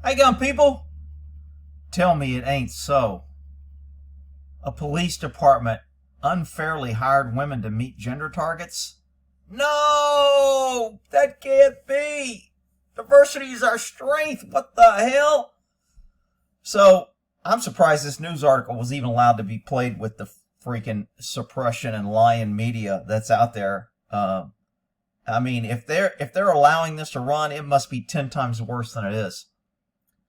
Hey, gun people, tell me it ain't so. A police department unfairly hired women to meet gender targets? No, that can't be. Diversity is our strength. What the hell? So, I'm surprised this news article was even allowed to be played with the freaking suppression and lying media that's out there. I mean, if they're allowing this to run, it must be 10 times worse than it is.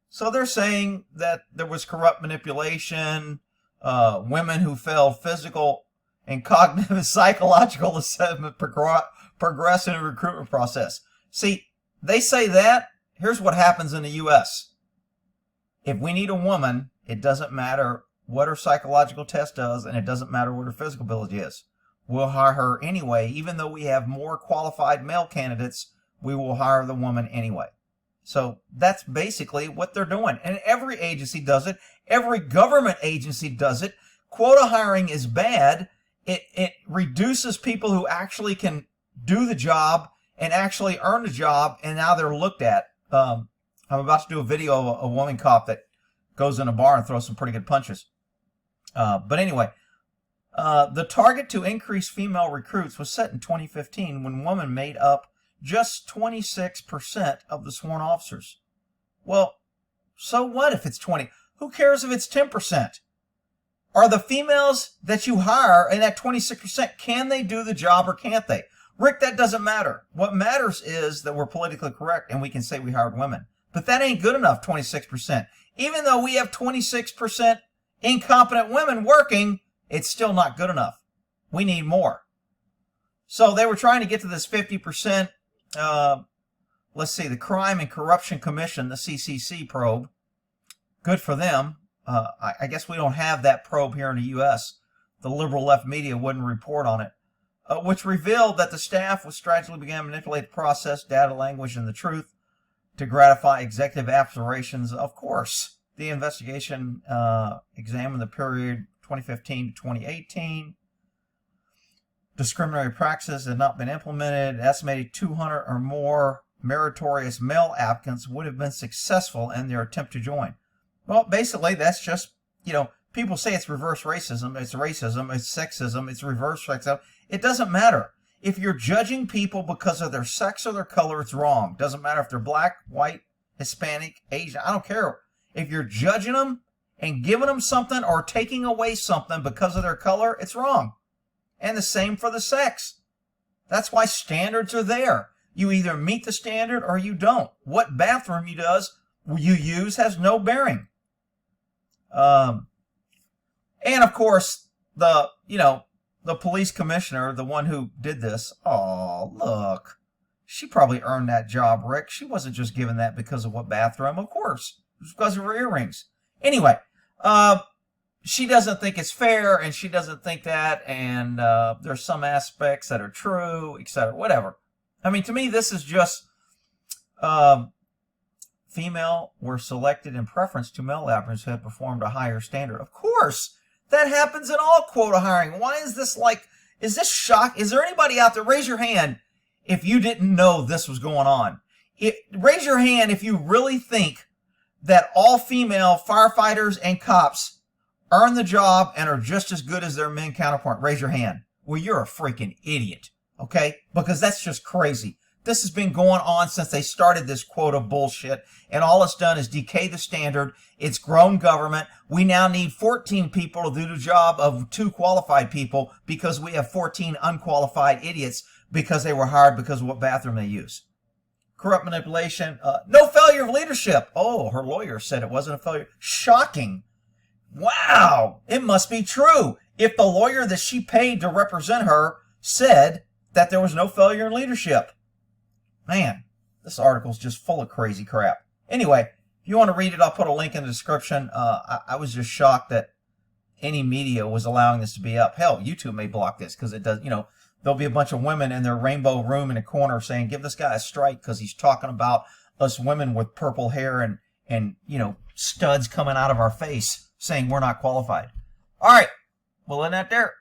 So they're saying that there was corrupt manipulation, women who failed physical and cognitive and psychological assessment progress in the recruitment process. See, they say that. Here's what happens in the U.S. If we need a woman, it doesn't matter what her psychological test does, and it doesn't matter what her physical ability is. We'll hire her anyway. Even though we have more qualified male candidates, we will hire the woman anyway. So that's basically what they're doing. And every agency does it. Every government agency does it. Quota hiring is bad. It reduces people who actually can do the job and actually earn the job, and now they're looked at. I'm about to do a video of a woman cop that goes in a bar and throws some pretty good punches. But anyway, the target to increase female recruits was set in 2015 when women made up just 26% of the sworn officers. Well, so what if it's 20? Who cares if it's 10%? Are the females that you hire in that 26%, can they do the job or can't they? Rick, that doesn't matter. What matters is that we're politically correct and we can say we hired women. But that ain't good enough, 26%. Even though we have 26% incompetent women working, it's still not good enough. We need more. So they were trying to get to this 50%. Let's see, the Crime and Corruption Commission, the CCC probe. Good for them. I guess we don't have that probe here in the U.S. The liberal left media wouldn't report on it, which revealed that the staff was strategically began to manipulate the process, data, language, and the truth to gratify executive aspirations. Of course, the investigation examined the period 2015 to 2018. Discriminatory practices had not been implemented. An estimated 200 or more meritorious male applicants would have been successful in their attempt to join. Well, basically, that's just, people say it's reverse racism, it's sexism, it's reverse sexism. It doesn't matter. If you're judging people because of their sex or their color, it's wrong. Doesn't matter if they're black, white, Hispanic, Asian, I don't care. If you're judging them and giving them something or taking away something because of their color, it's wrong. And the same for the sex. That's why standards are there. You either meet the standard or you don't. What bathroom you use has no bearing. And of course, the police commissioner, the one who did this, oh, look. She probably earned that job, Rick. She wasn't just given that because of what bathroom. Of course. It was because of her earrings. Anyway, she doesn't think it's fair, and she doesn't think that, and there's some aspects that are true, etc. Whatever. I mean, to me, this is just female were selected in preference to male applicants who had performed a higher standard. Of course, that happens in all quota hiring. Why is this is this shock? Is there anybody out there? Raise your hand if you didn't know this was going on. Raise your hand if you really think that all female firefighters and cops earn the job and are just as good as their men counterpart. Raise your hand. Well, you're a freaking idiot, okay? Because that's just crazy. This has been going on since they started this quota bullshit, and all it's done is decay the standard. It's grown government. We now need 14 people to do the job of 2 qualified people because we have 14 unqualified idiots because they were hired because of what bathroom they use. Corrupt manipulation. No failure of leadership. Oh, her lawyer said it wasn't a failure. Shocking. Wow, it must be true. If the lawyer that she paid to represent her said that there was no failure in leadership. Man, this article's just full of crazy crap. Anyway, if you want to read it, I'll put a link in the description. I was just shocked that any media was allowing this to be up. Hell, YouTube may block this because it does, there'll be a bunch of women in their rainbow room in a corner saying, give this guy a strike because he's talking about us women with purple hair and studs coming out of our face saying we're not qualified. All right, we'll end that there.